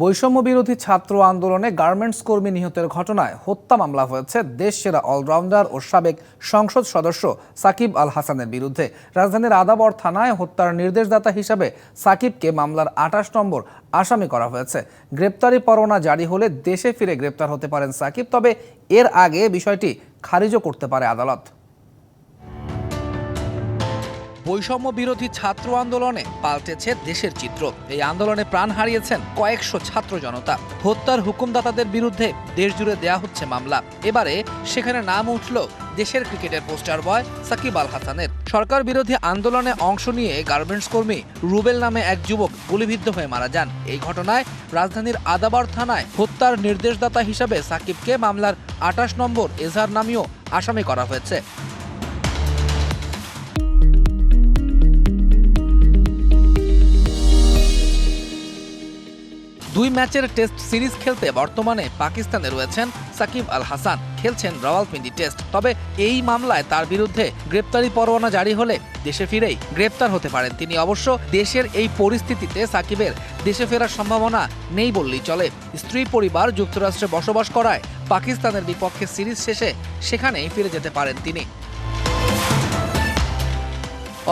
বৈষম্য বিরোধী ছাত্র আন্দোলনে গার্মেন্টস কর্মী নিহতের ঘটনায় হত্যা মামলা হয়েছে দেশসেরা অলরাউন্ডার ও সাবেক সংসদ সদস্য সাকিব আল হাসানের বিরুদ্ধে। রাজধানীর আদাবর থানায় হত্যার নির্দেশদাতা হিসাবে সাকিবকে মামলার ২৮ নম্বর আসামি করা হয়েছে। গ্রেপ্তারি পরোয়ানা জারি হলে দেশে ফিরে গ্রেপ্তার হতে পারেন সাকিব, তবে এর আগে বিষয়টি খারিজও করতে পারে আদালত। বৈষম্য বিরোধী ছাত্র আন্দোলনে পাল্টেছে দেশের চিত্র। এই আন্দোলনে প্রাণ হারিয়েছেন কয়েকশো ছাত্র জনতা। হত্যার হুকুমদাতাদের বিরুদ্ধে দেশজুড়ে দেয়া হচ্ছে মামলা। এবারে সেখানে নাম উঠল দেশের ক্রিকেটের পোস্টার বয় সাকিব আল হাসানের। সরকার বিরোধী আন্দোলনে অংশ নিয়ে গার্মেন্টস কর্মী রুবেল নামে এক যুবক গুলিবিদ্ধ হয়ে মারা যান। এই ঘটনায় রাজধানীর আদাবর থানায় হত্যার নির্দেশদাতা হিসাবে সাকিবকে মামলার ২৮ নম্বর এজাহার নামেও আসামি করা হয়েছে। দুই ম্যাচের টেস্ট সিরিজ খেলতে বর্তমানে পাকিস্তানে রয়েছেন সাকিব আল হাসান, খেলছেন রাওয়ালপিন্ডি টেস্ট। তবে এই মামলায় তার বিরুদ্ধে গ্রেপ্তারি পরোয়ানা জারি হলে দেশে ফিরেই গ্রেপ্তার হতে পারেন তিনি। অবশ্য দেশের এই পরিস্থিতিতে সাকিবের দেশে ফেরার সম্ভাবনা নেই বললেই চলে। স্ত্রী পরিবার যুক্তরাষ্ট্রে বসবাস করায় পাকিস্তানের বিপক্ষে সিরিজ শেষে সেখানেই ফিরে যেতে পারেন তিনি।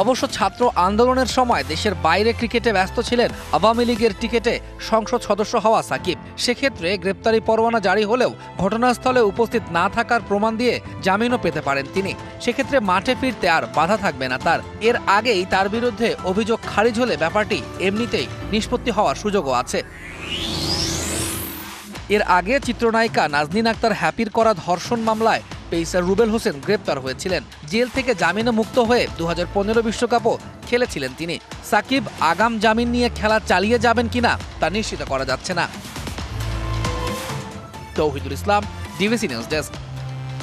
অবশ্য ছাত্র আন্দোলনের সময় দেশের বাইরে ক্রিকেটে ব্যস্ত ছিলেন আওয়ামী লীগের টিকেটে সংসদ সদস্য হওয়া সাকিব। সেক্ষেত্রে গ্রেপ্তারি পরোয়ানা জারি হলেও ঘটনাস্থলে উপস্থিত না থাকার প্রমাণ দিয়ে জামিনও পেতে পারেন তিনি। সেক্ষেত্রে মাঠে ফিরতে আর বাধা থাকবে না তার। এর আগেই তার বিরুদ্ধে অভিযোগ খারিজ হলে ব্যাপারটি এমনিতেই নিষ্পত্তি হওয়ার সুযোগও আছে। এর আগে চিত্রনায়িকা নাজনীন আক্তার হ্যাপির করা ধর্ষণ মামলায় পেসার রুবেল হোসেন গ্রেপ্তার হয়েছিলেন। জেল থেকে জামিনে মুক্ত হয়ে ২০১৫ বিশ্বকাপও খেলেছিলেন তিনি। সাকিব আগাম জামিন নিয়ে খেলা চালিয়ে যাবেন কিনা তা নিশ্চিত করা যাচ্ছে না। তৌহিদুল ইসলাম, ডিবিসি নিউজ ডেস্ক।